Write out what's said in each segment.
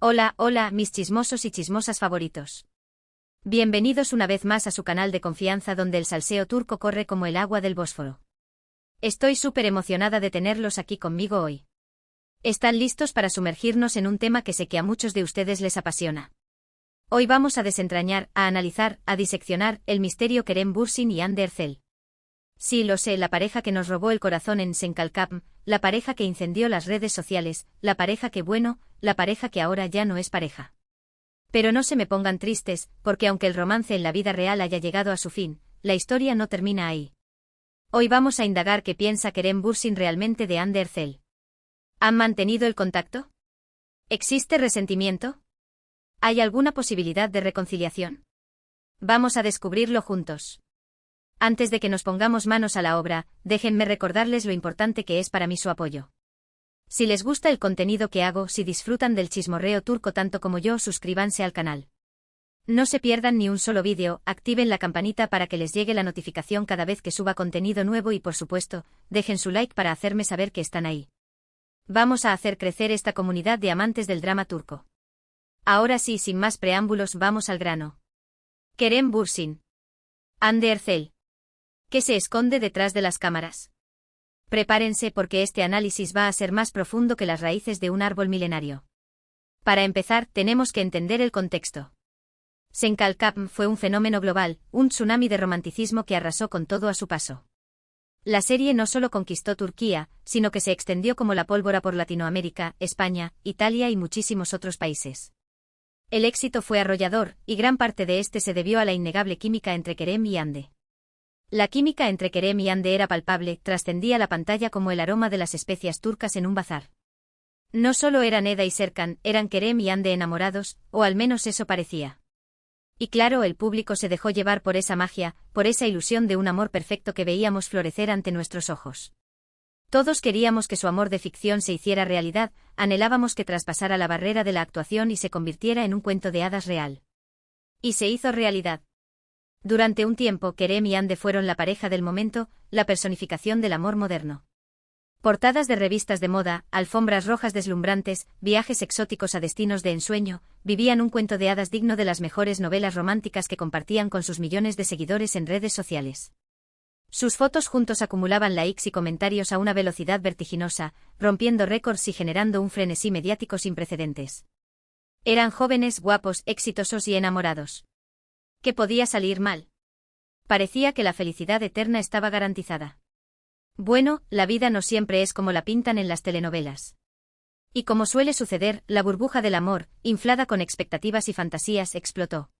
Hola, hola, mis chismosos y chismosas favoritos. Bienvenidos una vez más a su canal de confianza donde el salseo turco corre como el agua del Bósforo. Estoy súper emocionada de tenerlos aquí conmigo hoy. ¿Están listos para sumergirnos en un tema que sé que a muchos de ustedes les apasiona? Hoy vamos a desentrañar, a analizar, a diseccionar el misterio Kerem Bürsin y Hande Erçel. Sí, lo sé, la pareja que nos robó el corazón en Senkalkapm, la pareja que incendió las redes sociales, la pareja que la pareja que ahora ya no es pareja. Pero no se me pongan tristes, porque aunque el romance en la vida real haya llegado a su fin, la historia no termina ahí. Hoy vamos a indagar qué piensa Kerem Bürsin realmente de Hande Erçel. ¿Han mantenido el contacto? ¿Existe resentimiento? ¿Hay alguna posibilidad de reconciliación? Vamos a descubrirlo juntos. Antes de que nos pongamos manos a la obra, déjenme recordarles lo importante que es para mí su apoyo. Si les gusta el contenido que hago, si disfrutan del chismorreo turco tanto como yo, suscríbanse al canal. No se pierdan ni un solo vídeo, activen la campanita para que les llegue la notificación cada vez que suba contenido nuevo y por supuesto, dejen su like para hacerme saber que están ahí. Vamos a hacer crecer esta comunidad de amantes del drama turco. Ahora sí, sin más preámbulos, vamos al grano. Kerem Bürsin. Hande Erçel. ¿Qué se esconde detrás de las cámaras? Prepárense porque este análisis va a ser más profundo que las raíces de un árbol milenario. Para empezar, tenemos que entender el contexto. Senkalkapm fue un fenómeno global, un tsunami de romanticismo que arrasó con todo a su paso. La serie no solo conquistó Turquía, sino que se extendió como la pólvora por Latinoamérica, España, Italia y muchísimos otros países. El éxito fue arrollador, y gran parte de este se debió a la innegable química entre Kerem y Hande. La química entre Kerem y Hande era palpable, trascendía la pantalla como el aroma de las especias turcas en un bazar. No solo eran Eda y Serkan, eran Kerem y Hande enamorados, o al menos eso parecía. Y claro, el público se dejó llevar por esa magia, por esa ilusión de un amor perfecto que veíamos florecer ante nuestros ojos. Todos queríamos que su amor de ficción se hiciera realidad, anhelábamos que traspasara la barrera de la actuación y se convirtiera en un cuento de hadas real. Y se hizo realidad. Durante un tiempo, Kerem y Hande fueron la pareja del momento, la personificación del amor moderno. Portadas de revistas de moda, alfombras rojas deslumbrantes, viajes exóticos a destinos de ensueño, vivían un cuento de hadas digno de las mejores novelas románticas que compartían con sus millones de seguidores en redes sociales. Sus fotos juntos acumulaban likes y comentarios a una velocidad vertiginosa, rompiendo récords y generando un frenesí mediático sin precedentes. Eran jóvenes, guapos, exitosos y enamorados. ¿Qué podía salir mal? Parecía que la felicidad eterna estaba garantizada. Bueno, la vida no siempre es como la pintan en las telenovelas. Y como suele suceder, la burbuja del amor, inflada con expectativas y fantasías, explotó.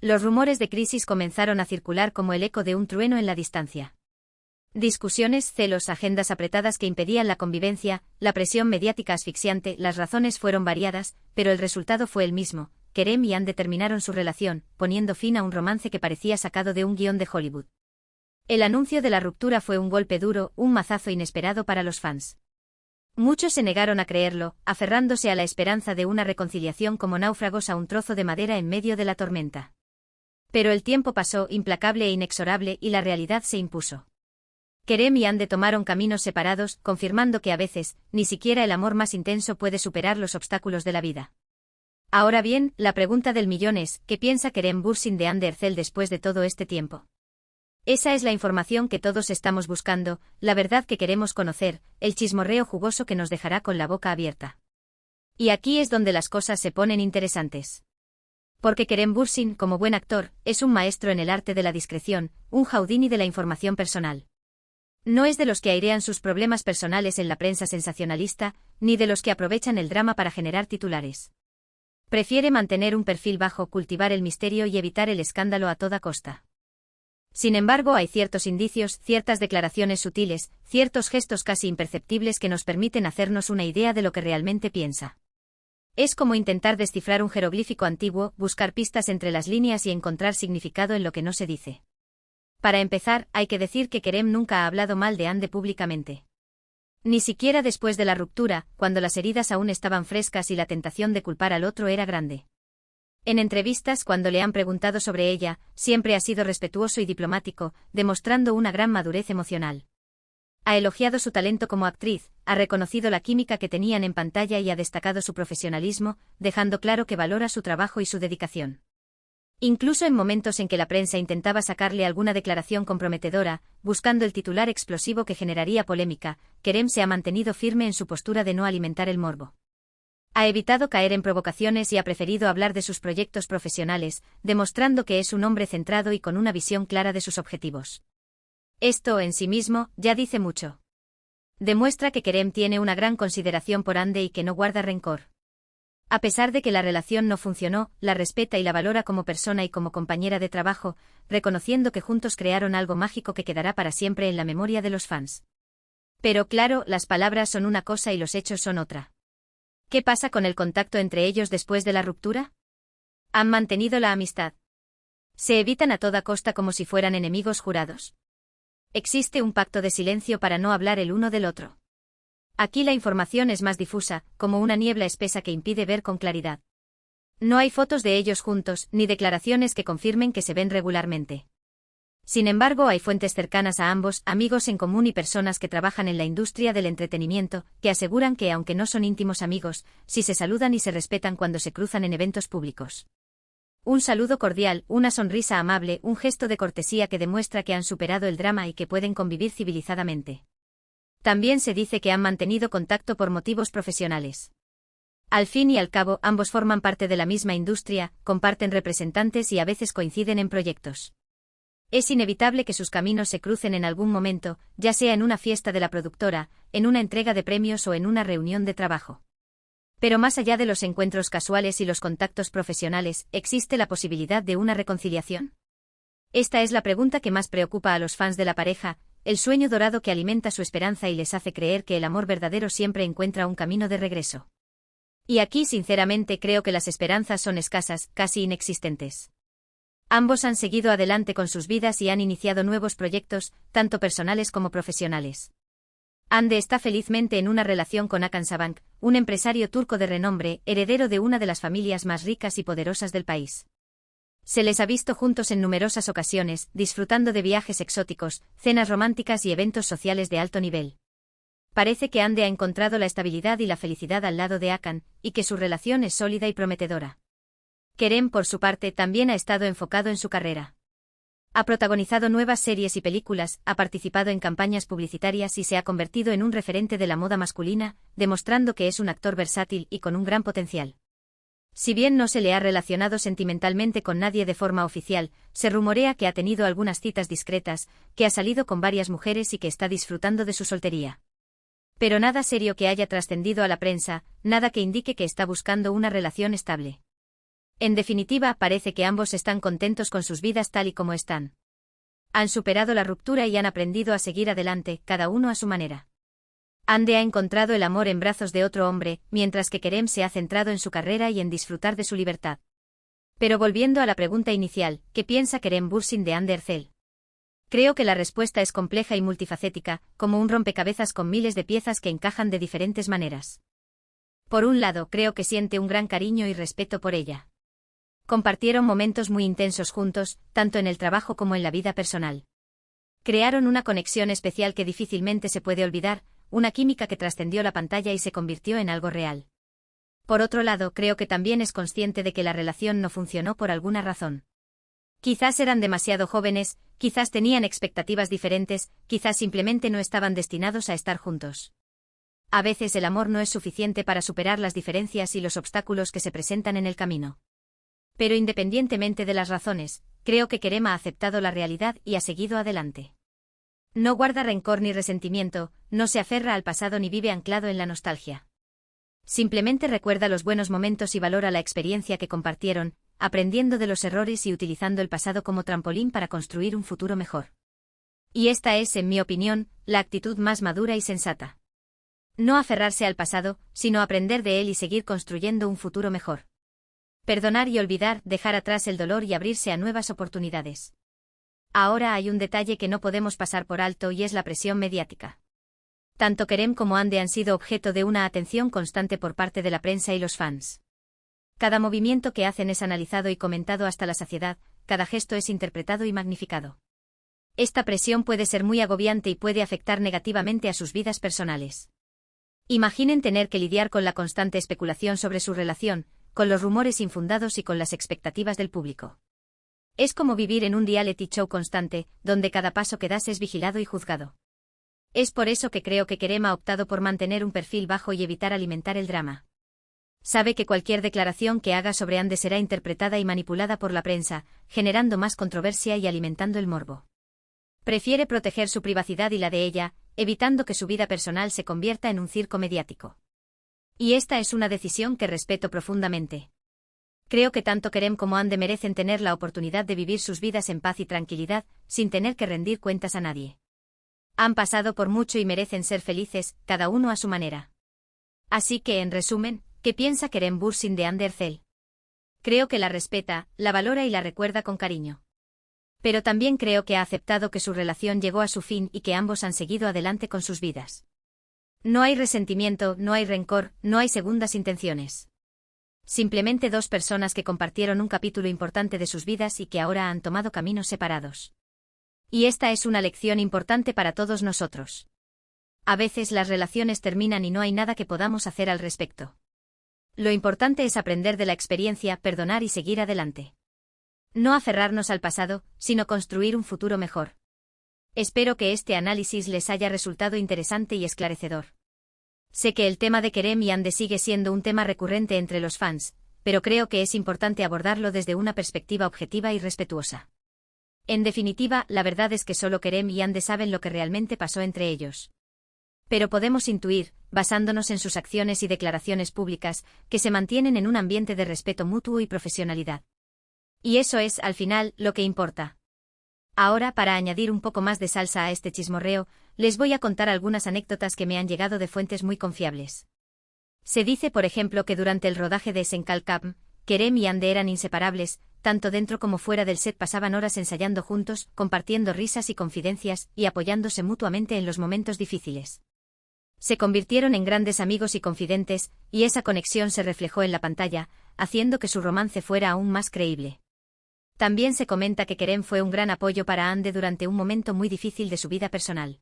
Los rumores de crisis comenzaron a circular como el eco de un trueno en la distancia. Discusiones, celos, agendas apretadas que impedían la convivencia, la presión mediática asfixiante, las razones fueron variadas, pero el resultado fue el mismo. Kerem y Hande terminaron su relación, poniendo fin a un romance que parecía sacado de un guión de Hollywood. El anuncio de la ruptura fue un golpe duro, un mazazo inesperado para los fans. Muchos se negaron a creerlo, aferrándose a la esperanza de una reconciliación como náufragos a un trozo de madera en medio de la tormenta. Pero el tiempo pasó, implacable e inexorable, y la realidad se impuso. Kerem y Hande tomaron caminos separados, confirmando que a veces, ni siquiera el amor más intenso puede superar los obstáculos de la vida. Ahora bien, la pregunta del millón es, ¿qué piensa Kerem Bürsin de Hande Erçel después de todo este tiempo? Esa es la información que todos estamos buscando, la verdad que queremos conocer, el chismorreo jugoso que nos dejará con la boca abierta. Y aquí es donde las cosas se ponen interesantes. Porque Kerem Bürsin, como buen actor, es un maestro en el arte de la discreción, un Houdini de la información personal. No es de los que airean sus problemas personales en la prensa sensacionalista, ni de los que aprovechan el drama para generar titulares. Prefiere mantener un perfil bajo, cultivar el misterio y evitar el escándalo a toda costa. Sin embargo, hay ciertos indicios, ciertas declaraciones sutiles, ciertos gestos casi imperceptibles que nos permiten hacernos una idea de lo que realmente piensa. Es como intentar descifrar un jeroglífico antiguo, buscar pistas entre las líneas y encontrar significado en lo que no se dice. Para empezar, hay que decir que Kerem nunca ha hablado mal de Hande públicamente. Ni siquiera después de la ruptura, cuando las heridas aún estaban frescas y la tentación de culpar al otro era grande. En entrevistas, cuando le han preguntado sobre ella, siempre ha sido respetuoso y diplomático, demostrando una gran madurez emocional. Ha elogiado su talento como actriz, ha reconocido la química que tenían en pantalla y ha destacado su profesionalismo, dejando claro que valora su trabajo y su dedicación. Incluso en momentos en que la prensa intentaba sacarle alguna declaración comprometedora, buscando el titular explosivo que generaría polémica, Kerem se ha mantenido firme en su postura de no alimentar el morbo. Ha evitado caer en provocaciones y ha preferido hablar de sus proyectos profesionales, demostrando que es un hombre centrado y con una visión clara de sus objetivos. Esto, en sí mismo, ya dice mucho. Demuestra que Kerem tiene una gran consideración por Hande y que no guarda rencor. A pesar de que la relación no funcionó, la respeta y la valora como persona y como compañera de trabajo, reconociendo que juntos crearon algo mágico que quedará para siempre en la memoria de los fans. Pero claro, las palabras son una cosa y los hechos son otra. ¿Qué pasa con el contacto entre ellos después de la ruptura? ¿Han mantenido la amistad? ¿Se evitan a toda costa como si fueran enemigos jurados? ¿Existe un pacto de silencio para no hablar el uno del otro? Aquí la información es más difusa, como una niebla espesa que impide ver con claridad. No hay fotos de ellos juntos, ni declaraciones que confirmen que se ven regularmente. Sin embargo, hay fuentes cercanas a ambos, amigos en común y personas que trabajan en la industria del entretenimiento, que aseguran que aunque no son íntimos amigos, sí se saludan y se respetan cuando se cruzan en eventos públicos. Un saludo cordial, una sonrisa amable, un gesto de cortesía que demuestra que han superado el drama y que pueden convivir civilizadamente. También se dice que han mantenido contacto por motivos profesionales. Al fin y al cabo, ambos forman parte de la misma industria, comparten representantes y a veces coinciden en proyectos. Es inevitable que sus caminos se crucen en algún momento, ya sea en una fiesta de la productora, en una entrega de premios o en una reunión de trabajo. Pero más allá de los encuentros casuales y los contactos profesionales, ¿existe la posibilidad de una reconciliación? Esta es la pregunta que más preocupa a los fans de la pareja, el sueño dorado que alimenta su esperanza y les hace creer que el amor verdadero siempre encuentra un camino de regreso. Y aquí sinceramente creo que las esperanzas son escasas, casi inexistentes. Ambos han seguido adelante con sus vidas y han iniciado nuevos proyectos, tanto personales como profesionales. Hande está felizmente en una relación con Hakan Sabank, un empresario turco de renombre, heredero de una de las familias más ricas y poderosas del país. Se les ha visto juntos en numerosas ocasiones, disfrutando de viajes exóticos, cenas románticas y eventos sociales de alto nivel. Parece que Hande ha encontrado la estabilidad y la felicidad al lado de Hakan, y que su relación es sólida y prometedora. Kerem, por su parte, también ha estado enfocado en su carrera. Ha protagonizado nuevas series y películas, ha participado en campañas publicitarias y se ha convertido en un referente de la moda masculina, demostrando que es un actor versátil y con un gran potencial. Si bien no se le ha relacionado sentimentalmente con nadie de forma oficial, se rumorea que ha tenido algunas citas discretas, que ha salido con varias mujeres y que está disfrutando de su soltería. Pero nada serio que haya trascendido a la prensa, nada que indique que está buscando una relación estable. En definitiva, parece que ambos están contentos con sus vidas tal y como están. Han superado la ruptura y han aprendido a seguir adelante, cada uno a su manera. Hande ha encontrado el amor en brazos de otro hombre, mientras que Kerem se ha centrado en su carrera y en disfrutar de su libertad. Pero volviendo a la pregunta inicial, ¿qué piensa Kerem Bürsin de Hande Erçel? Creo que la respuesta es compleja y multifacética, como un rompecabezas con miles de piezas que encajan de diferentes maneras. Por un lado, creo que siente un gran cariño y respeto por ella. Compartieron momentos muy intensos juntos, tanto en el trabajo como en la vida personal. Crearon una conexión especial que difícilmente se puede olvidar, una química que trascendió la pantalla y se convirtió en algo real. Por otro lado, creo que también es consciente de que la relación no funcionó por alguna razón. Quizás eran demasiado jóvenes, quizás tenían expectativas diferentes, quizás simplemente no estaban destinados a estar juntos. A veces el amor no es suficiente para superar las diferencias y los obstáculos que se presentan en el camino. Pero independientemente de las razones, creo que Kerem ha aceptado la realidad y ha seguido adelante. No guarda rencor ni resentimiento, no se aferra al pasado ni vive anclado en la nostalgia. Simplemente recuerda los buenos momentos y valora la experiencia que compartieron, aprendiendo de los errores y utilizando el pasado como trampolín para construir un futuro mejor. Y esta es, en mi opinión, la actitud más madura y sensata. No aferrarse al pasado, sino aprender de él y seguir construyendo un futuro mejor. Perdonar y olvidar, dejar atrás el dolor y abrirse a nuevas oportunidades. Ahora hay un detalle que no podemos pasar por alto y es la presión mediática. Tanto Kerem como Hande han sido objeto de una atención constante por parte de la prensa y los fans. Cada movimiento que hacen es analizado y comentado hasta la saciedad, cada gesto es interpretado y magnificado. Esta presión puede ser muy agobiante y puede afectar negativamente a sus vidas personales. Imaginen tener que lidiar con la constante especulación sobre su relación, con los rumores infundados y con las expectativas del público. Es como vivir en un reality show constante, donde cada paso que das es vigilado y juzgado. Es por eso que creo que Kerem ha optado por mantener un perfil bajo y evitar alimentar el drama. Sabe que cualquier declaración que haga sobre Hande será interpretada y manipulada por la prensa, generando más controversia y alimentando el morbo. Prefiere proteger su privacidad y la de ella, evitando que su vida personal se convierta en un circo mediático. Y esta es una decisión que respeto profundamente. Creo que tanto Kerem como Hande merecen tener la oportunidad de vivir sus vidas en paz y tranquilidad, sin tener que rendir cuentas a nadie. Han pasado por mucho y merecen ser felices, cada uno a su manera. Así que, en resumen, ¿qué piensa Kerem Bürsin de Hande Erçel? Creo que la respeta, la valora y la recuerda con cariño. Pero también creo que ha aceptado que su relación llegó a su fin y que ambos han seguido adelante con sus vidas. No hay resentimiento, no hay rencor, no hay segundas intenciones. Simplemente dos personas que compartieron un capítulo importante de sus vidas y que ahora han tomado caminos separados. Y esta es una lección importante para todos nosotros. A veces las relaciones terminan y no hay nada que podamos hacer al respecto. Lo importante es aprender de la experiencia, perdonar y seguir adelante. No aferrarnos al pasado, sino construir un futuro mejor. Espero que este análisis les haya resultado interesante y esclarecedor. Sé que el tema de Kerem y Hande sigue siendo un tema recurrente entre los fans, pero creo que es importante abordarlo desde una perspectiva objetiva y respetuosa. En definitiva, la verdad es que solo Kerem y Hande saben lo que realmente pasó entre ellos. Pero podemos intuir, basándonos en sus acciones y declaraciones públicas, que se mantienen en un ambiente de respeto mutuo y profesionalidad. Y eso es, al final, lo que importa. Ahora, para añadir un poco más de salsa a este chismorreo, les voy a contar algunas anécdotas que me han llegado de fuentes muy confiables. Se dice, por ejemplo, que durante el rodaje de Senkalkam, Kerem y Hande eran inseparables, tanto dentro como fuera del set pasaban horas ensayando juntos, compartiendo risas y confidencias, y apoyándose mutuamente en los momentos difíciles. Se convirtieron en grandes amigos y confidentes, y esa conexión se reflejó en la pantalla, haciendo que su romance fuera aún más creíble. También se comenta que Kerem fue un gran apoyo para Hande durante un momento muy difícil de su vida personal.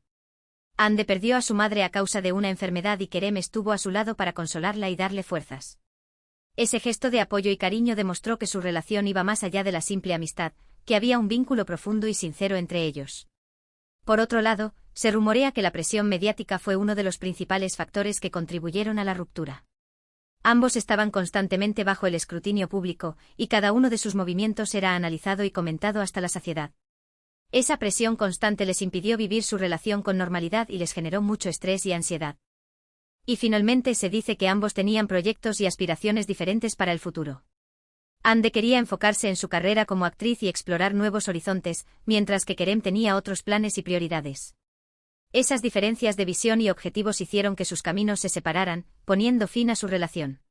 Hande perdió a su madre a causa de una enfermedad y Kerem estuvo a su lado para consolarla y darle fuerzas. Ese gesto de apoyo y cariño demostró que su relación iba más allá de la simple amistad, que había un vínculo profundo y sincero entre ellos. Por otro lado, se rumorea que la presión mediática fue uno de los principales factores que contribuyeron a la ruptura. Ambos estaban constantemente bajo el escrutinio público, y cada uno de sus movimientos era analizado y comentado hasta la saciedad. Esa presión constante les impidió vivir su relación con normalidad y les generó mucho estrés y ansiedad. Y finalmente se dice que ambos tenían proyectos y aspiraciones diferentes para el futuro. Hande quería enfocarse en su carrera como actriz y explorar nuevos horizontes, mientras que Kerem tenía otros planes y prioridades. Esas diferencias de visión y objetivos hicieron que sus caminos se separaran, poniendo fin a su relación.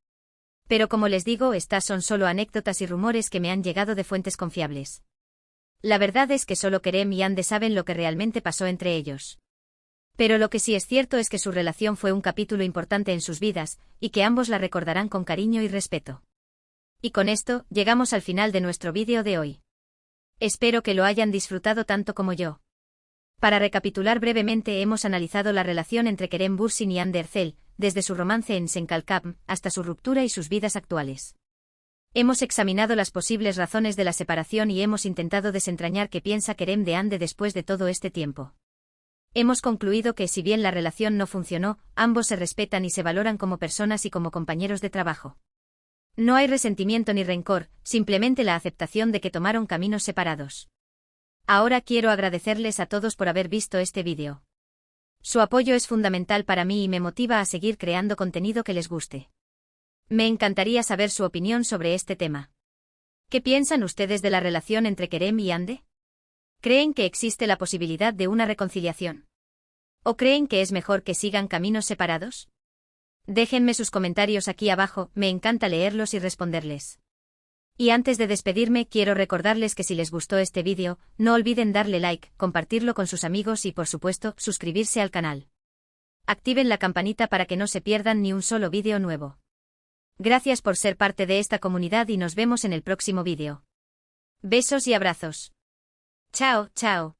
Pero como les digo, estas son solo anécdotas y rumores que me han llegado de fuentes confiables. La verdad es que solo Kerem y Hande saben lo que realmente pasó entre ellos. Pero lo que sí es cierto es que su relación fue un capítulo importante en sus vidas, y que ambos la recordarán con cariño y respeto. Y con esto, llegamos al final de nuestro vídeo de hoy. Espero que lo hayan disfrutado tanto como yo. Para recapitular brevemente, hemos analizado la relación entre Kerem Bürsin y Hande Erçel, desde su romance en Senkalkam hasta su ruptura y sus vidas actuales. Hemos examinado las posibles razones de la separación y hemos intentado desentrañar qué piensa Kerem de Hande después de todo este tiempo. Hemos concluido que si bien la relación no funcionó, ambos se respetan y se valoran como personas y como compañeros de trabajo. No hay resentimiento ni rencor, simplemente la aceptación de que tomaron caminos separados. Ahora quiero agradecerles a todos por haber visto este vídeo. Su apoyo es fundamental para mí y me motiva a seguir creando contenido que les guste. Me encantaría saber su opinión sobre este tema. ¿Qué piensan ustedes de la relación entre Kerem y Hande? ¿Creen que existe la posibilidad de una reconciliación? ¿O creen que es mejor que sigan caminos separados? Déjenme sus comentarios aquí abajo, me encanta leerlos y responderles. Y antes de despedirme, quiero recordarles que si les gustó este vídeo, no olviden darle like, compartirlo con sus amigos y por supuesto, suscribirse al canal. Activen la campanita para que no se pierdan ni un solo vídeo nuevo. Gracias por ser parte de esta comunidad y nos vemos en el próximo vídeo. Besos y abrazos. Chao, chao.